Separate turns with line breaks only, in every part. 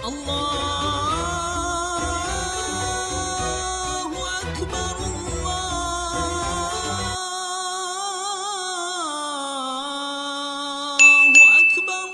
Allahu Akbar, Allahu Akbar.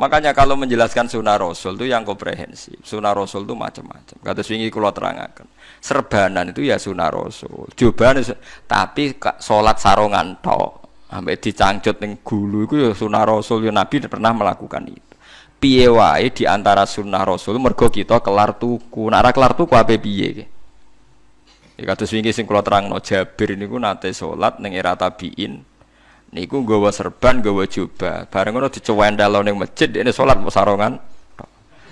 Makanya kalau menjelaskan sunnah Rasul itu yang komprehensif. Sunnah Rasul itu macam-macam. Kata swingi kula terangaken. Serbanan itu ya sunnah Rasul. Jubahan tapi salat sarongan tok. Sampai dicangcut ning gulu itu ya sunnah Rasul. Ya Nabi pernah melakukan itu. Piye wae di antara sunnah Rasul mergo kita kelar tuku. Nek ora kelar tuku ape piye? Ya kata swingi sing kula terangno Jabir niku nate salat ning era tabiin. Niku nggawa serban, nggawa jubah. Bareng ngono dicewendal ning masjid, dene salat sarongan.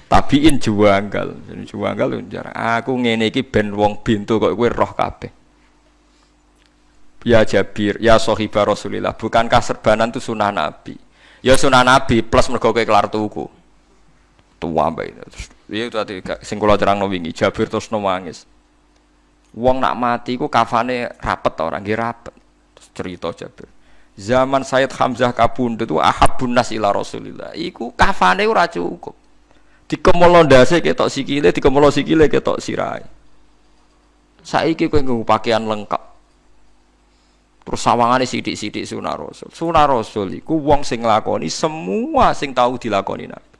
Tabiin juanggal. Juanggal jarang. Aku ngene iki ben wong bintu kok kowe roh kabeh. Ya Jabir, ya sahibah Rasulillah, bukankah serbanan itu sunnah Nabi? Ya sunnah Nabi plus mergo kowe kelar tuku. Tua mbak itu. Terus iya tadi sing kula terangno wingi, Jabir terus nangis. Wong nak mati ku kafane rapet ta ora nggih rapet. Terus cerita Jabir. Zaman Sayyid Hamzah kabundut itu ahabun nas ila Rasulillah. Iku kafane ora cukup. Dikemolo ndase ketok sikile, dikemolo sikile ketok sirahe. Saiki kowe nggo pakaian lengkap. Terus sawangane sithik-sithik sunah Rasul. Sunah Rasul iku wong sing nglakoni semua sing tahu dilakoni Nabi.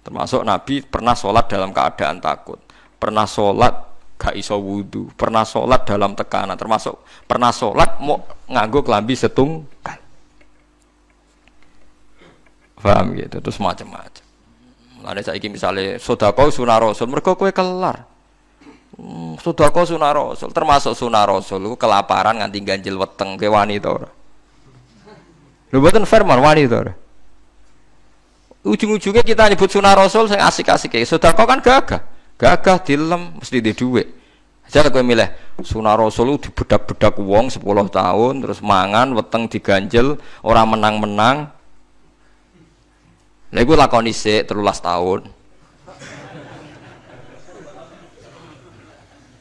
Termasuk Nabi pernah sholat dalam keadaan takut. Pernah sholat gak iso wudu, pernah sholat dalam tekanan, termasuk pernah sholat mau nganggo kelambi setunggal. Paham gitu, terus macam-macam. Mulane saiki misale sedekah sunah Rasul, mergo kowe kelar. Sedekah sunah Rasul, termasuk sunah Rasul iku kelaparan nganti ganjil weteng ke wanita ora. Lho mboten firman wanita ora. Ujung-ujungnya kita nyebut sunah Rasul sing asik-asik ya. Sedekah kan gagah. Gagah dilem mesti di duit. Aja kowe milih sunah Rasul dibedak-bedak wong 10 tahun terus mangan weteng diganjel ora menang-menang. Lha iku lakoni sik 13 tahun.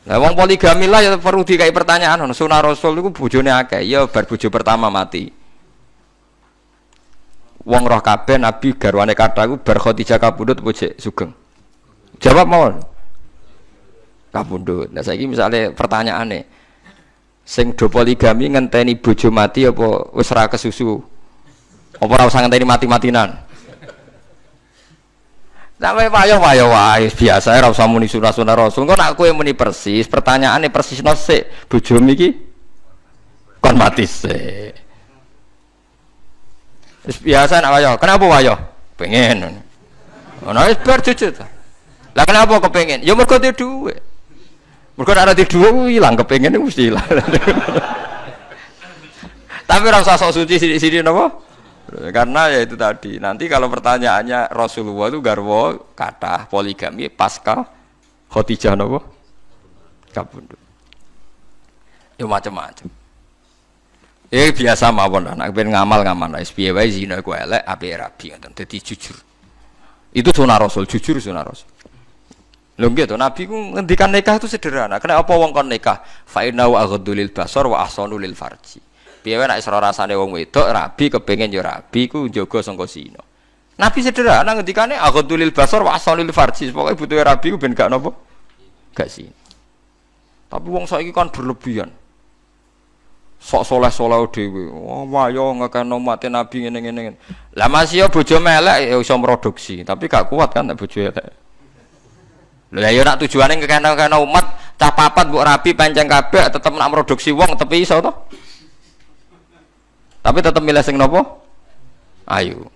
Lah wong poligami lah ya perlu dikai pertanyaan ono sunah Rasul iku bojone akeh ya bar bojo pertama mati. Wong roh kabeh Nabi garwane kathah iku bar Khadijah kabundut bojek sugeng. Jawab mawon. Kabundut. Nah saiki misale pertanyaane sing do poligami ngenteni bojo mati apa wis ra kesusu? Apa ora usah ngenteni mati-matinan? Sampai payo-payo wae biasa ora usah muni sunah-sunah Rasul. Engko nek kowe muni persis, pertanyaane persisno sik, bojomu iki kon mati sik. Wis biasa nek wayo. Kenapa wayo? Pengen. Ono wis bar jujur. Lah kenapa kepengin? Ya mergo duwe dhuwit. Mergo nek ora duwe dhuwit ilang kepengin mesti ilang. Tapi ora usah sok suci sithik-sithik napa? Karena ya itu tadi. Nanti kalau pertanyaannya Rasulullah itu garwa kathah poligami pasca Khadijah napa? Kabundut. Ya macam-macam. Biasa mawon anak ben ngamal-ngamal wis piye wae zina ku elek ape rabi ngoten. Dadi jujur. Itu sunah Rasul, jujur sunah Rasul. Lho nggih to Nabi ku ngendikan nikah itu sederhana. Kenapa wong kon nikah? Fa inna wa aghdulil basar wa ahsanu lil farji. Piye wae nek isra rasane wong wedok rabi kepengin ya rabi ku njaga sangka zina. Nabi sederhana ngendikane aghdulil basar wa ahsanu lil farji. Pokoke butuhe rabi ku ben gak napa? Gak zina. Tapi wong saiki kan berlebihan. Sok soleh-soleh dhewe. Oh, wayo ngekeno mate Nabi ngene-ngene. Lah masih ya bojo melek ya iso produksi, tapi gak kuat kan nek bojo elek. Lha ya nek tujuane ngekeno umat, cah papat mbok rabi pancen kabeh tetep nak produksi wong tapi iso to. Tapi tetep milih sing napa? Ayu.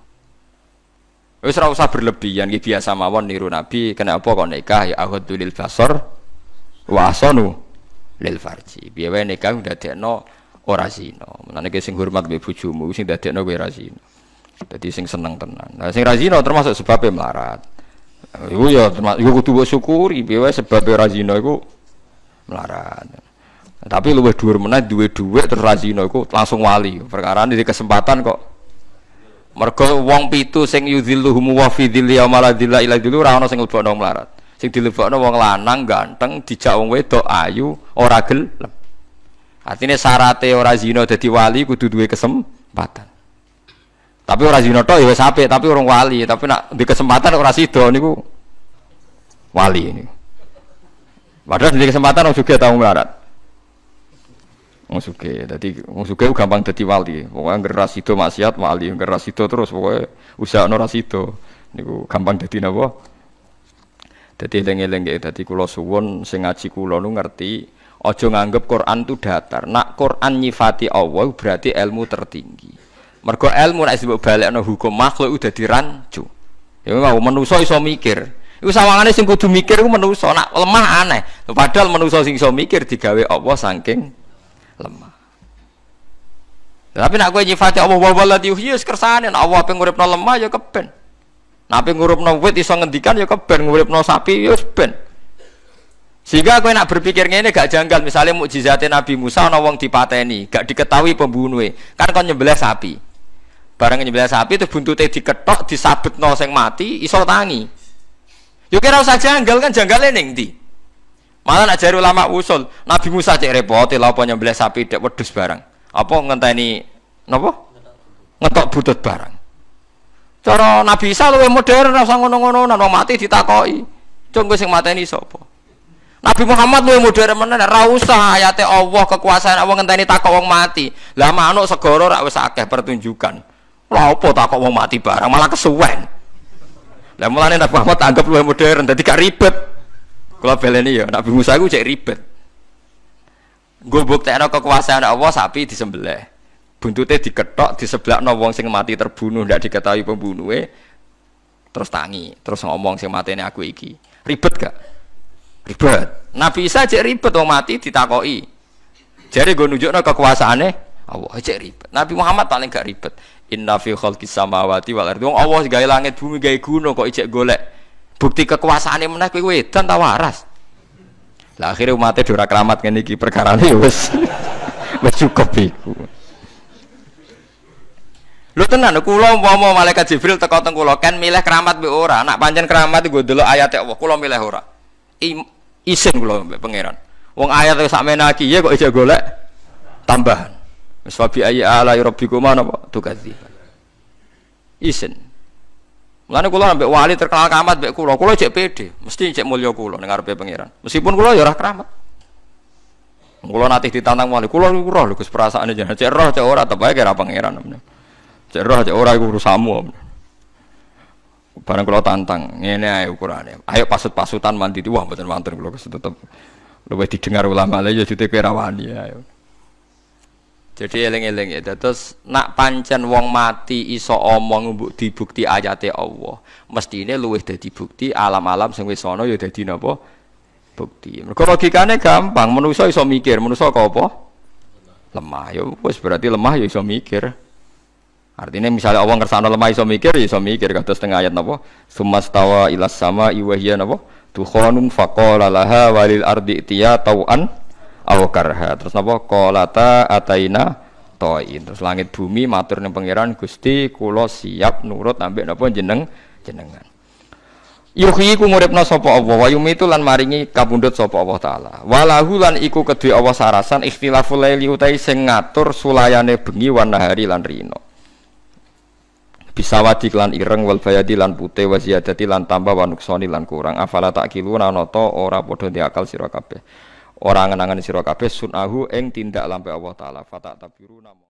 Wis ora usah berlebihan iki biasa mawon niru Nabi, kenapa kok nikah ya ahadul basar wa ahsanu lil farji. Piye wae nikah ndadekno ora zina. Menane ki sing hormat mbek bojomu sing dadekno kowe ora zina. Dadi sing seneng tenan. Nah sing ora zina termasuk sebabe melarat. Iku ya iku kudu mbok syukuri piye wae sebabe ora zina iku melarat. Tapi luwih dhuwur meneh duwe dhuwit terus ora zina iku langsung wali. Perkara iki kesempatan kok. Mergo wong 7 sing yuzilluhum wa fi dzilli yaumala dzilla ila dzillu ora ana sing lebokno melarat. Sing dilebokno wong lanang ganteng dijak wong wedok ayu ora gelem. Artinya syaratnya orang zina dadi wali kudu duwe kesempatan. Tapi ora zina tok ya wis apik, tapi urung wali, tapi nak di kesempatan ora sida niku wali ini. Padahal di kesempatan wong sugih tau melarat. Wong sugih, dadi wong sugih gampang dadi wali. Pokoke ngger ra sida maksiat wali, ngger ra sida terus pokoke usahane ra sida. Niku gampang dadi napa? Dadi eling-eling nggih, dadi kula suwun sing ngaji kula nu ngerti aja nganggep Quran tu datar. Nak Quran nyifati Allah berarti ilmu tertinggi. Mergo ilmu nek mbok balekno hukum makhluk udah dirancu. Ya mau manusa iso mikir. Iku sawangane sing kudu mikir iku manusa, nak lemah aneh. Padahal manusa sing iso mikir digawe Allah saking lemah. Tapi nak kowe nyifati Allah wa walladhi yuhyi kersane Allah pe nguripno lemah ya keben. Nak pe nguripno wit iso ngendikan ya keben, nguripno sapi ya ben. Sehingga kowe nak berpikir ngene gak janggal, misalnya mukjizate Nabi Musa ana wong dipateni, gak diketahui pembunuhe. Kan kon nyembelih sapi. Barang nyembelih sapi itu buntute diketok, disabetno sing mati, iso tangi. Yo kira usah janggal kan janggale ning ndi? Malah nak jare ulama usul, Nabi Musa cek repot lha apa nyembelih sapi dek wedhus barang. Apa ngenteni napa? Ngetok butut barang. Cara Nabi Isa luwih modern ora usah ngono-ngono, nang mati ditakoki. Cung kowe sing mateni sapa? Nabi Muhammad luwih modern menan ora usah ayate Allah kekuasaan Allah ngenteni takok wong mati. Lah manuk segara rak wis akeh pertunjukan. Lha apa takok wong mati barang malah kesuwen. Lah mulane Nabi Muhammad anggap luwih modern dadi gak ribet. Kula beleni ya Nabi Musa iku cek ribet. Nggo buktekno kekuasaan Allah sapi disembelih. Buntute diketok diseblakno wong sing mati terbunuh ndak diketahui pembunuhe. Terus tangi, terus ngomong sing matene aku iki. Ribet gak? Ribet. Nabi Isa cek ribet wong mati ditakoki. Jare nggo nunjukno kekuasaane Allah cek ribet. Nabi Muhammad paling gak ribet. Inna fi khalqis samawati wal ardi. Wong Allah gawe langit bumi gawe gunung kok ijek golek bukti kekuasaane meneh kowe edan ta waras. Lah akhire umate ora keramat ngene iki perkarane wis wis cukup iku. Lho tenan kula umpama malaikat Jibril teko teng kula kan milih keramat mbek ora. Nak pancen keramat iku ndelok ayate Allah kula milih ora. Isin kula mbek pangeran. Wong ayat sak menaki ya kok ijek golek tambahan. Wis wa bi ayyi ala rabbikuma napa tukadzi. Isin. Mulane kula ambek wali terkenal keramat mbek kula cek pede, mesti cek mulya kula ning ngarepe pangeran. Meskipun kula ya ora keramat. Kula nate ditantang wali, kula niku roh lho Gus perasaane jenengan cek roh cek ora tepae kira pangeran. Cek roh cek ora iku urusanmu. Barang kula tantang, ngene ae ukurane. Ayo pasut-pasutan mandi wah mboten wonten kula tetep luwih didengar ulama lha ya jute kowe ra wani ayo. Jadi eling-eling ya, terus nak pancen wong mati iso omong mbok dibukti ayate Allah. Mestine luwih dadi bukti alam-alam sing wis ana ya dadi napa? Bukti. Mergo logikane gampang, manusa iso mikir, manusa kok apa? Lemah. Ya wis berarti lemah ya iso mikir. Artinya misalnya Allah ngersano lemah iso mikir, ya iso mikir kados teng ayat napa? Sumastawa ilas sama wa hiya napa? Tukhanun faqala laha walil ardi tiya tau'an aw karha. Terus napa qalata ataina toin. Terus langit bumi matur ning pangeran Gusti kula siap nurut ambek napa jenengan. Yuhyi ku nguripna sapa Allah wa yumitu lan maringi kapundhut sapa Allah taala. Walahu lan iku kedue Allah sarasan ikhtilaful laili utai sing ngatur sulayane bengi wan nahari lan rino. Bisa wadi lan ireng wal bayadi lan putih wa ziyadati lan tambah wa nuksoni lan kurang. Afala takiluna nata ora padha diakal sira kabeh. Ora ngenangan sira kabeh sunahu ing tindak lampe Allah taala fata tabiru